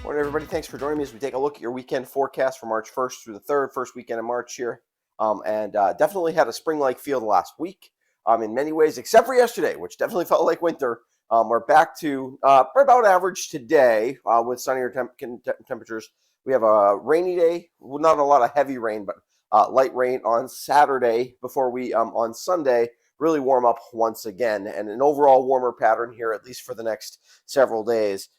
Morning, everybody. Thanks for joining me as we take a look at your weekend forecast for March 1st through the 3rd, first weekend of March here. Definitely had a spring-like feel the last week in many ways, except for yesterday, which definitely felt like winter. We're back to about average today with sunnier temperatures. We have a rainy day, well, not a lot of heavy rain, but light rain on Saturday before we, on Sunday, really warm up once again, and an overall warmer pattern here, at least for the next several days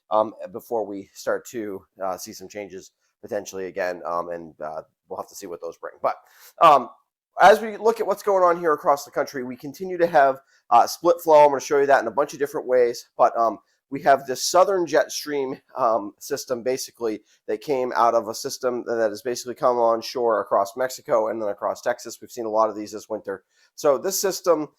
before we start to see some changes potentially again, and we'll have to see what those bring. But as we look at what's going on here across the country, we continue to have split flow. I'm going to show you that in a bunch of different ways, but we have this southern jet stream system basically that came out of a system that has basically come on shore across Mexico and then across Texas. We've seen a lot of these this winter. So this system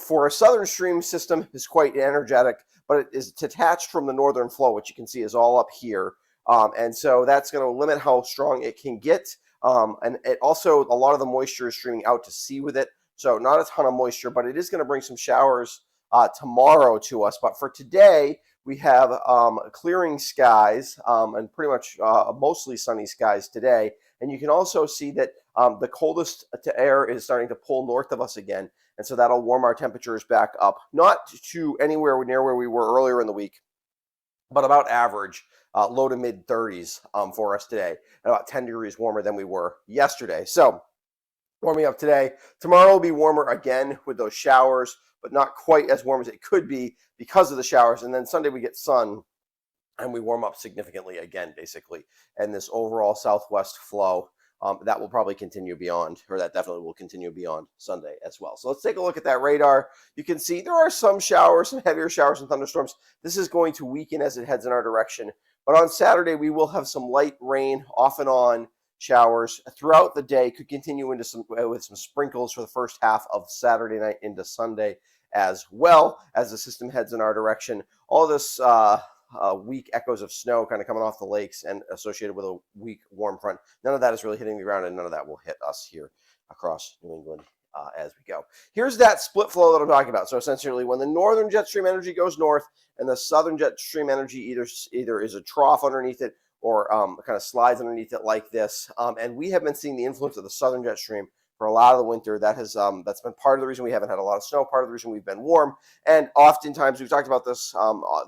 for a southern stream system is quite energetic, but it is detached from the northern flow, which you can see is all up here. And so that's going to limit how strong it can get. And it also, a lot of the moisture is streaming out to sea with it. So not a ton of moisture, but it is going to bring some showers tomorrow to us. But for today, we have clearing skies and pretty much mostly sunny skies today. And you can also see that the coldest air is starting to pull north of us again. And so that'll warm our temperatures back up, not to anywhere near where we were earlier in the week, but about average, low to mid 30s for us today, and about 10 degrees warmer than we were yesterday. So warming up today. Tomorrow will be warmer again with those showers, but not quite as warm as it could be because of the showers. And then Sunday we get sun and we warm up significantly again, basically. And this overall southwest flow, that will probably continue beyond, or that definitely will continue beyond Sunday as well. So let's take a look at that radar. You can see there are some showers, some heavier showers and thunderstorms. This is going to weaken as it heads in our direction. But on Saturday, we will have some light rain off and on showers throughout the day. Could continue into with some sprinkles for the first half of Saturday night into Sunday as well as the system heads in our direction. All this weak echoes of snow kind of coming off the lakes and associated with a weak warm front. None of that is really hitting the ground, and none of that will hit us here across New England as we go. Here's that split flow that I'm talking about. So essentially, when the northern jet stream energy goes north and the southern jet stream energy either is a trough underneath it or kind of slides underneath it like this. And we have been seeing the influence of the southern jet stream for a lot of the winter. That's been part of the reason we haven't had a lot of snow, part of the reason we've been warm. And oftentimes, we've talked about this,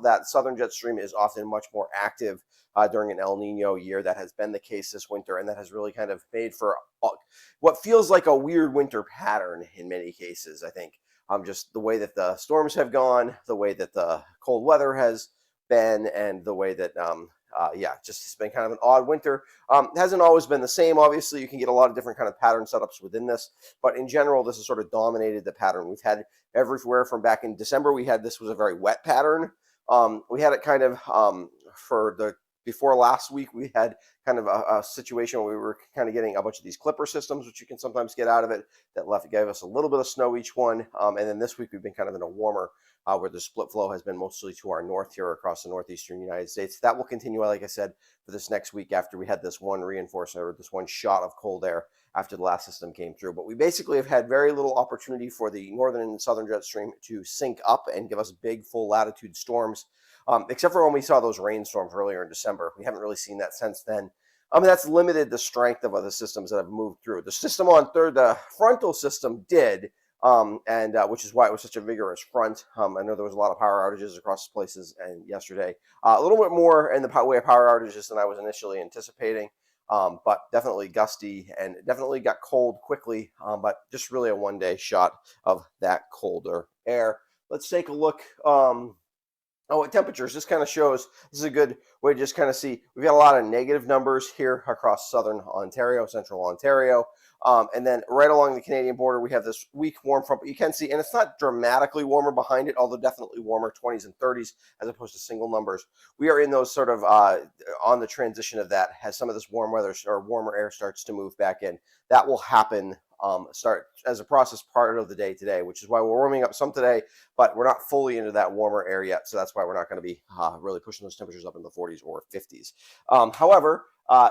that southern jet stream is often much more active during an El Nino year. That has been the case this winter, and that has really kind of made for what feels like a weird winter pattern in many cases, I think. Just the way that the storms have gone, the way that the cold weather has been, and the way that just it's been kind of an odd winter. It hasn't always been the same. Obviously, you can get a lot of different kind of pattern setups within this, but in general, this has sort of dominated the pattern. We've had everywhere from back in December. This was a very wet pattern. We had it kind of before last week. We had kind of a situation where we were kind of getting a bunch of these clipper systems, which you can sometimes get out of it, that gave us a little bit of snow each one. And then this week we've been kind of in a warmer where the split flow has been mostly to our north here across the northeastern United States. That will continue, like I said, for this next week after we had this one reinforcement or this one shot of cold air after the last system came through. But we basically have had very little opportunity for the northern and southern jet stream to sync up and give us big full latitude storms, except for when we saw those rainstorms earlier in December. We haven't really seen that since then. That's limited the strength of other systems that have moved through. The system on third, the frontal system did, which is why it was such a vigorous front. I know there was a lot of power outages across places and yesterday. A little bit more in the way of power outages than I was initially anticipating, but definitely gusty and definitely got cold quickly, but just really a one-day shot of that colder air. Let's take a look at temperatures. This kind of shows, this is a good way to just kind of see, we've got a lot of negative numbers here across southern Ontario, central Ontario. And then right along the Canadian border, we have this weak warm front, but you can see, and it's not dramatically warmer behind it, although definitely warmer, 20s and 30s, as opposed to single numbers. We are in those sort of on the transition of that, as some of this warm weather or warmer air starts to move back in. That will happen, start as a process part of the day today, which is why we're warming up some today, but we're not fully into that warmer air yet. So that's why we're not going to be really pushing those temperatures up in the 40s or 50s. However,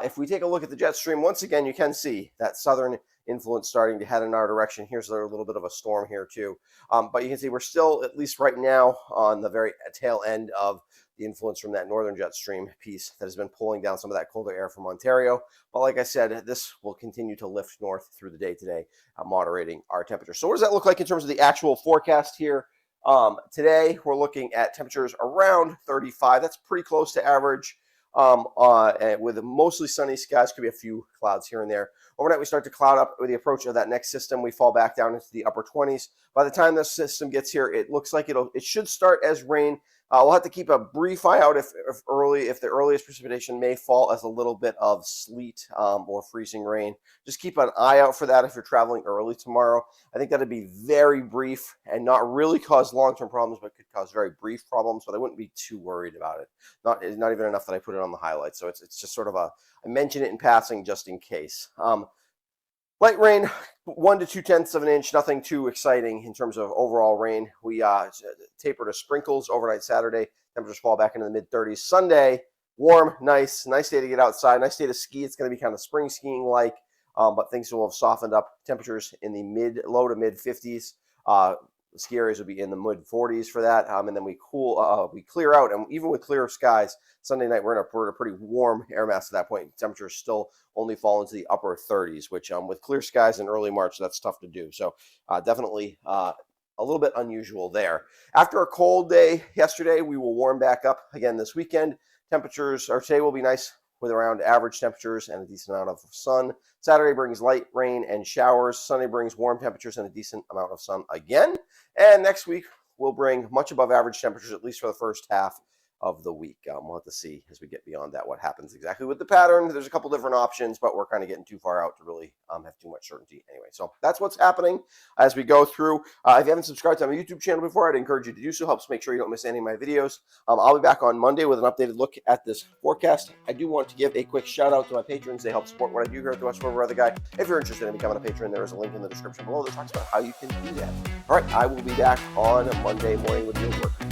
if we take a look at the jet stream, once again, you can see that southern influence starting to head in our direction. Here's a little bit of a storm here too. But you can see we're still, at least right now, on the very tail end of the influence from that northern jet stream piece that has been pulling down some of that colder air from Ontario. But like I said, this will continue to lift north through the day today, moderating our temperature. So what does that look like in terms of the actual forecast here? Today, we're looking at temperatures around 35. That's pretty close to average. With mostly sunny skies, could be a few clouds here and there. Overnight, we start to cloud up with the approach of that next system. We fall back down into the upper 20s. By the time this system gets here, it looks like it should start as rain. We'll have to keep a brief eye out if the earliest precipitation may fall as a little bit of sleet or freezing rain. Just keep an eye out for that if you're traveling early tomorrow. I think that'd be very brief and not really cause long-term problems, but could cause very brief problems. But I wouldn't be too worried about it. Not even enough that I put it on the highlights. So it's just sort of I mention it in passing just in case. Light rain, 1 to 2/10 of an inch, nothing too exciting in terms of overall rain. We taper to sprinkles overnight Saturday. Temperatures fall back into the mid-30s. Sunday, warm, nice day to get outside, nice day to ski. It's going to be kind of spring skiing like, but things will have softened up. Temperatures in the low to mid-50s. Ski areas will be in the mid-40s for that, and then we clear out, and even with clear skies, Sunday night we're in a pretty warm air mass at that point. Temperatures still only fall into the upper 30s, which with clear skies in early March, that's tough to do. So definitely a little bit unusual there. After a cold day yesterday, we will warm back up again this weekend. Today will be nice with around average temperatures and a decent amount of sun. Saturday brings light rain and showers. Sunday brings warm temperatures and a decent amount of sun again. And next week will bring much above average temperatures, at least for the first half of the week. We'll have to see as we get beyond that what happens exactly with the pattern. There's a couple different options, but we're kind of getting too far out to really have too much certainty anyway. So that's what's happening as we go through. If you haven't subscribed to my YouTube channel before, I'd encourage you to do so. Helps make sure you don't miss any of my videos. I'll be back on Monday with an updated look at this forecast. I do want to give a quick shout out to my patrons. They help support what I do here at the West River Weather Guy. If you're interested in becoming a patron, there is a link in the description below that talks about how you can do that. All right, I will be back on Monday morning with your work.